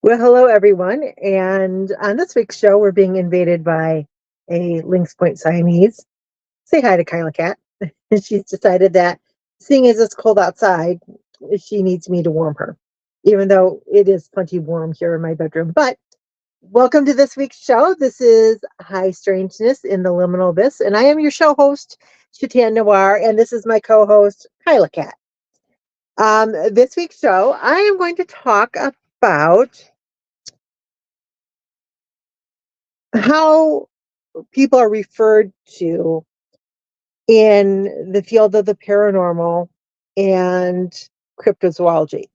Well, hello everyone. And on this week's show, we're being invaded by a Lynx Point Siamese. Say hi to Kyla Cat. She's decided that seeing as it's cold outside, she needs me to warm her, even though it is plenty warm here in my bedroom. But welcome to this week's show. This is High Strangeness in the Liminal Abyss, and I am your show host, SHETAN Noir, and this is my co-host, Kyla Cat. This week's show, I am going to talk about how people are referred to in the field of the paranormal and cryptozoology.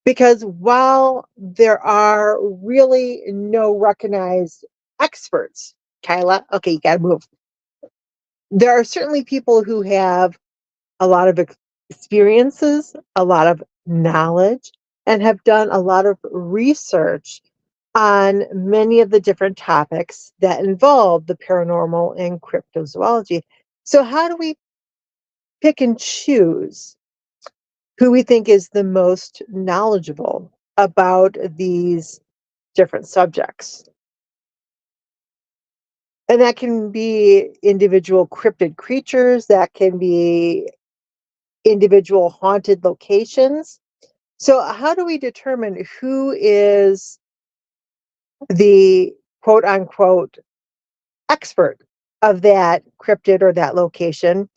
Because while there are really no recognized experts, Kyla, okay, you gotta move. There are certainly people who have a lot of experiences, a lot of knowledge, and have done a lot of research on many of the different topics that involve the paranormal and cryptozoology. So, how do we pick and choose who we think is the most knowledgeable about these different subjects? And that can be individual cryptid creatures, that can be individual haunted locations. So, how do we determine who is the quote unquote expert of that cryptid or that location,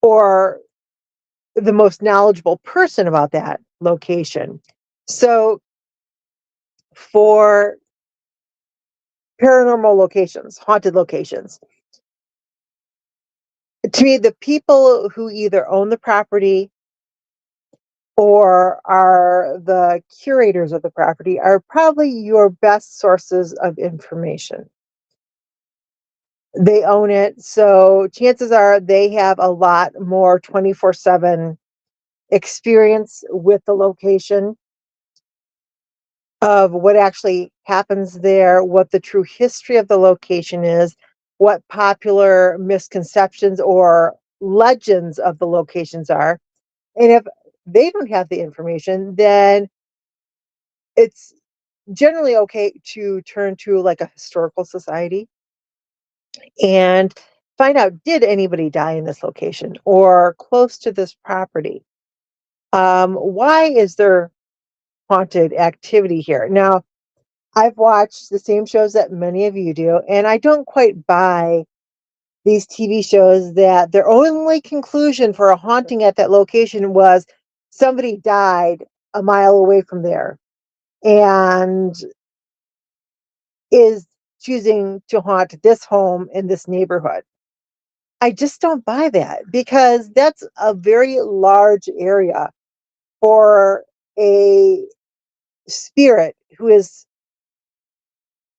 or the most knowledgeable person about that location? So, for paranormal locations, haunted locations, to me, the people who either own the property or are the curators of the property are probably your best sources of information. They own it, so chances are they have a lot more 24/7 experience with the location of what actually happens there, what the true history of the location is, what popular misconceptions or legends of the locations are. And if they don't have the information, then it's generally okay to turn to like a historical society and find out, did anybody die in this location or close to this property? Why is there haunted activity here? Now, I've watched the same shows that many of you do, and I don't quite buy these TV shows that their only conclusion for a haunting at that location was somebody died a mile away from there and is choosing to haunt this home in this neighborhood. I just don't buy that because that's a very large area for a spirit who is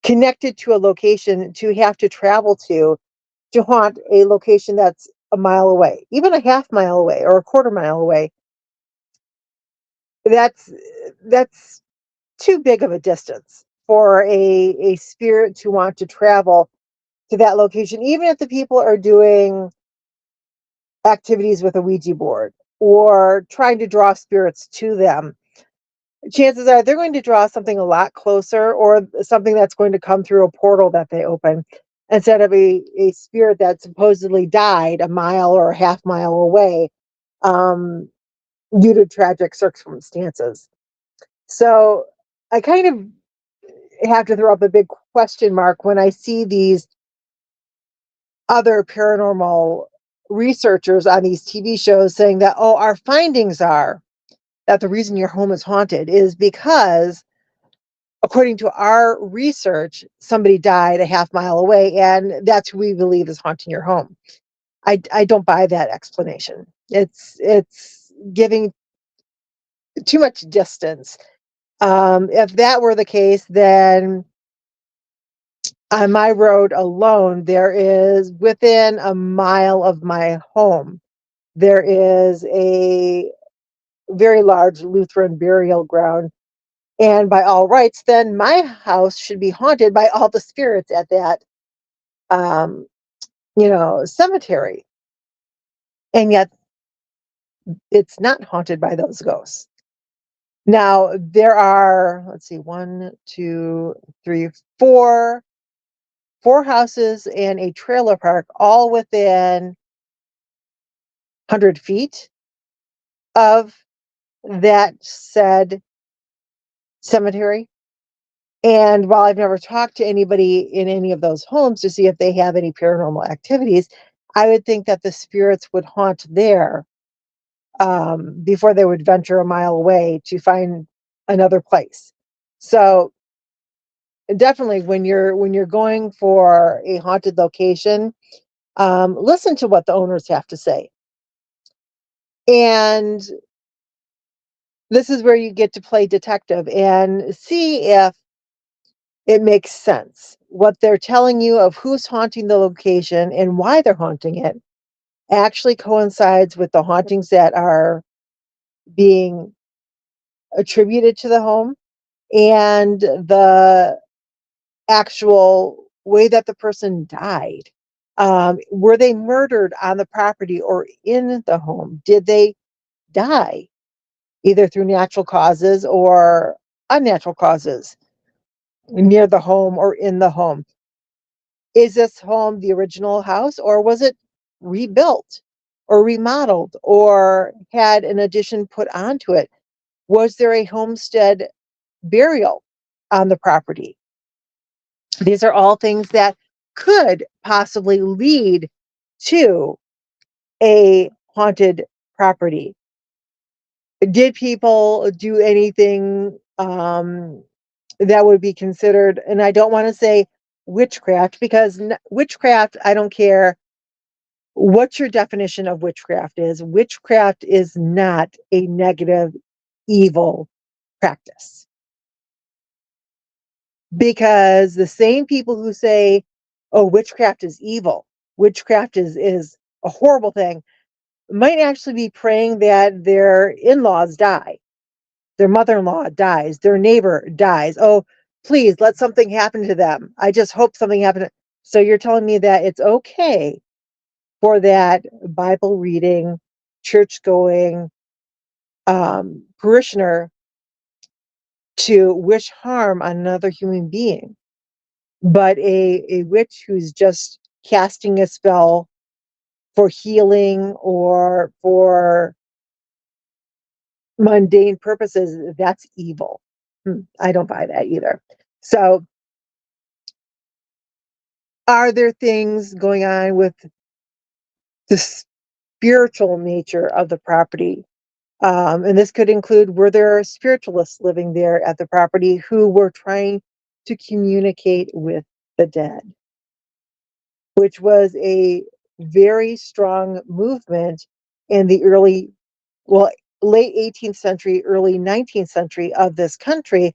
connected to a location to have to travel to haunt a location that's a mile away, even a half mile away or a quarter mile away. That's that's too big of a distance for a spirit to want to travel to that location, even if the people are doing activities with a Ouija board or trying to draw spirits to them. Chances are they're going to draw something a lot closer or something that's going to come through a portal that they open instead of a spirit that supposedly died a mile or a half mile away, um, due to tragic circumstances. So I kind of have to throw up a big question mark when I see these other paranormal researchers on these TV shows saying that, oh, our findings are that the reason your home is haunted is because, according to our research, somebody died a half mile away, and that's who we believe is haunting your home. I don't buy that explanation. It's giving too much distance. If that were the case, then on my road alone, there is within a mile of my home, there is a very large Lutheran burial ground. And by all rights, then my house should be haunted by all the spirits at that, um, cemetery. And yet it's not haunted by those ghosts. Now, there are, let's see, one, two, three, four houses and a trailer park, all within 100 feet of that said cemetery. And while I've never talked to anybody in any of those homes to see if they have any paranormal activities, I would think that the spirits would haunt there before they would venture a mile away to find another place. So definitely, when you're going for a haunted location, listen to what the owners have to say. And this is where you get to play detective and see if it makes sense. What they're telling you of who's haunting the location and why they're haunting it actually coincides with the hauntings that are being attributed to the home and the actual way that the person died. Were they murdered on the property or in the home? Did they die either through natural causes or unnatural causes near the home or in the home? Is this home the original house, or was it rebuilt or remodeled or had an addition put onto it? Was there a homestead burial on the property? These are all things that could possibly lead to a haunted property. Did people do anything that would be considered, and I don't want to say witchcraft, because witchcraft, I don't care what your definition of witchcraft is. Witchcraft is not a negative, evil practice. Because the same people who say, oh, witchcraft is evil, witchcraft is a horrible thing, might actually be praying that their in-laws die, their mother-in-law dies, their neighbor dies. Oh, please let something happen to them. I just hope something happens. So you're telling me that it's okay for that Bible reading, church going parishioner to wish harm on another human being, but a witch who's just casting a spell for healing or for mundane purposes, that's evil. I don't buy that either. So, are there things going on with the spiritual nature of the property? And this could include, were there spiritualists living there at the property who were trying to communicate with the dead, which was a very strong movement in the well, late 18th century, early 19th century of this country.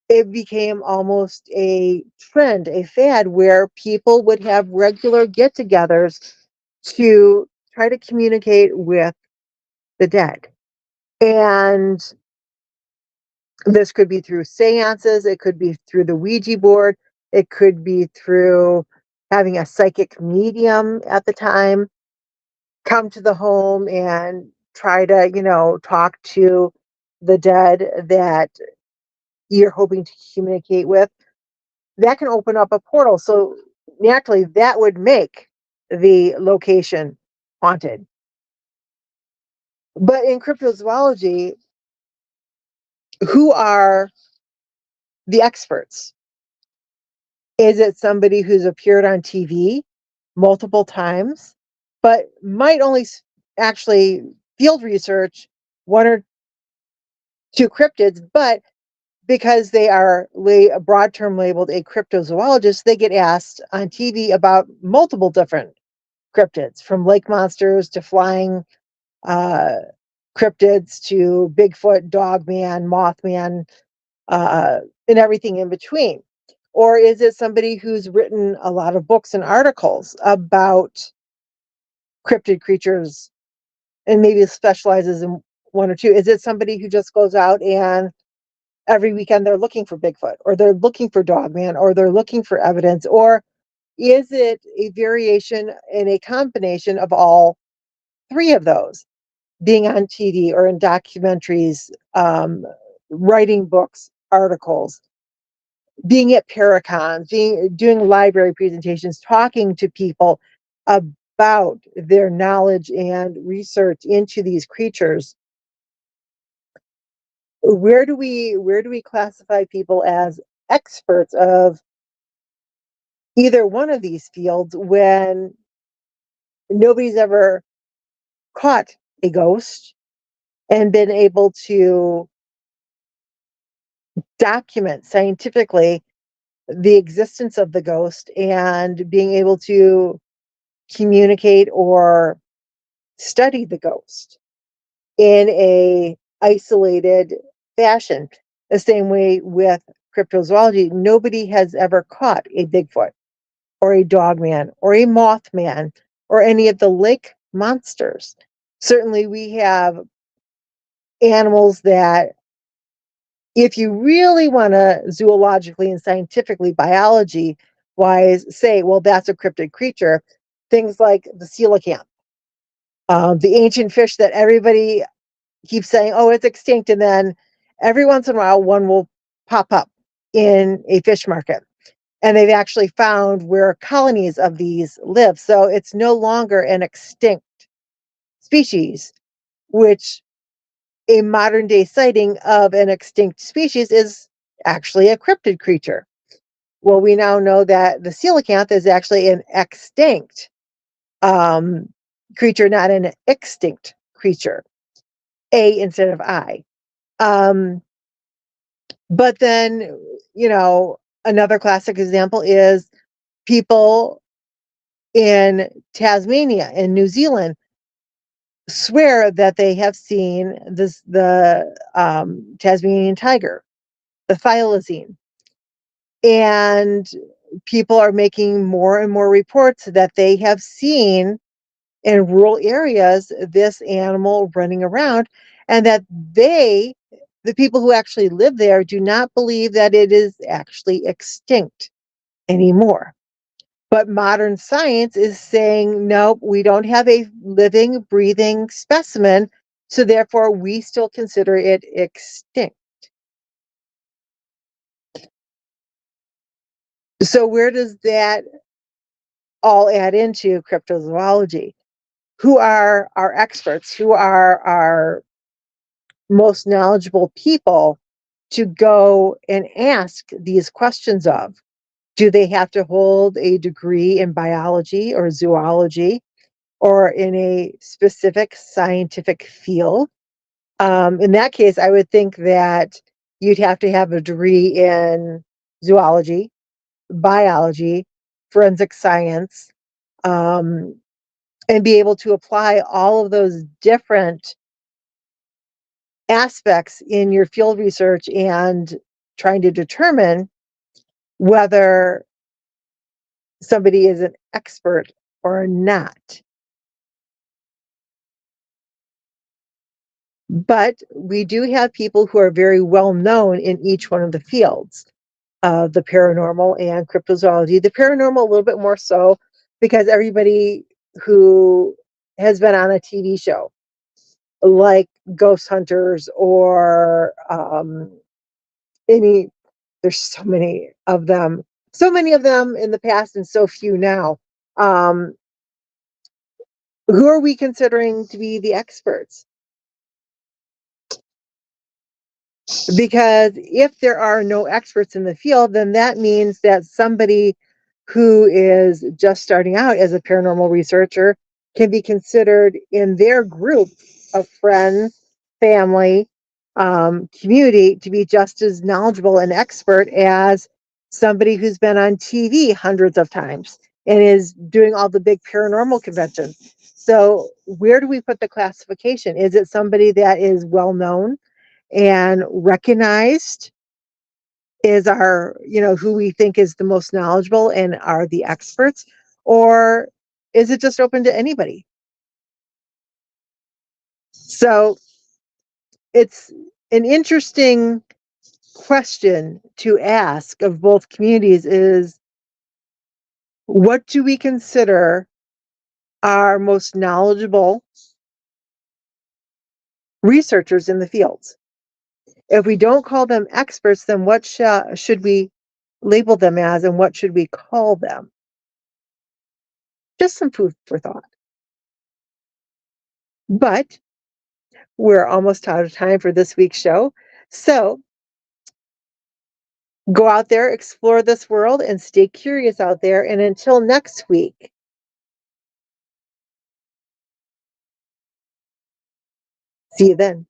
It became almost a trend, a fad, where people would have regular get togethers to try to communicate with the dead. And this could be through seances, it could be through the Ouija board, it could be through having a psychic medium at the time come to the home and try to, talk to the dead that you're hoping to communicate with. That can open up a portal. So naturally, that would make the location haunted. But in cryptozoology, who are the experts? Is it somebody who's appeared on TV multiple times, but might only actually field research one or two cryptids, but because they are a broad term labeled a cryptozoologist, they get asked on TV about multiple different cryptids, from lake monsters to flying uh, cryptids to Bigfoot, Dogman, Mothman, and everything in between? Or is it somebody who's written a lot of books and articles about cryptid creatures and maybe specializes in one or two? Is it somebody who just goes out and every weekend they're looking for Bigfoot, or they're looking for Dogman, or they're looking for evidence? Or is it a variation and a combination of all three of those? being on TV or in documentaries, writing books, articles, being at Paracons, doing library presentations, talking to people about their knowledge and research into these creatures. Where do we classify people as experts of either one of these fields when nobody's ever caught a ghost and been able to document scientifically the existence of the ghost and being able to communicate or study the ghost in a isolated fashion? The same way with cryptozoology, nobody has ever caught a Bigfoot or a dogman or a mothman or any of the lake monsters. Certainly we have animals that, if you really want to zoologically and scientifically, biology wise, say, well, that's a cryptid creature, things like the coelacanth, the ancient fish that everybody keeps saying, oh, it's extinct. And then every once in a while, one will pop up in a fish market. And they've actually found where colonies of these live. So it's no longer an extinct species, which a modern day sighting of an extinct species is actually a cryptid creature. Well, we now know that the coelacanth is actually an extinct creature, not an extinct creature. A instead of I. Um, but then, another classic example is people in Tasmania in New Zealand swear that they have seen the Tasmanian tiger, the thylacine, and people are making more and more reports that they have seen in rural areas this animal running around, and that the people who actually live there, do not believe that it is actually extinct anymore. But modern science is saying, nope, we don't have a living, breathing specimen, so therefore we still consider it extinct. So where does that all add into cryptozoology? Who are our experts? Who are our most knowledgeable people to go and ask these questions of? Do they have to hold a degree in biology or zoology or in a specific scientific field? In that case, I would think that you'd have to have a degree in zoology, biology, forensic science, um, and be able to apply all of those different aspects in your field research and trying to determine whether somebody is an expert or not. But we do have people who are very well known in each one of the fields, the paranormal and cryptozoology. The paranormal a little bit more so, because everybody who has been on a TV show, like Ghost Hunters or any, there's so many of them in the past and so few now. Um, who are we considering to be the experts? Because if there are no experts in the field, then that means that somebody who is just starting out as a paranormal researcher can be considered in their group of friends, family, community to be just as knowledgeable and expert as somebody who's been on TV hundreds of times and is doing all the big paranormal conventions. So where do we put the classification? Is it somebody that is well known and recognized, is our, who we think is the most knowledgeable and are the experts, or is it just open to anybody? So it's an interesting question to ask of both communities, is what do we consider our most knowledgeable researchers in the fields. If we don't call them experts, then what should we label them as, and what should we call them? Just some food for thought. But we're almost out of time for this week's show. So go out there, explore this world, and stay curious out there. And until next week, see you then.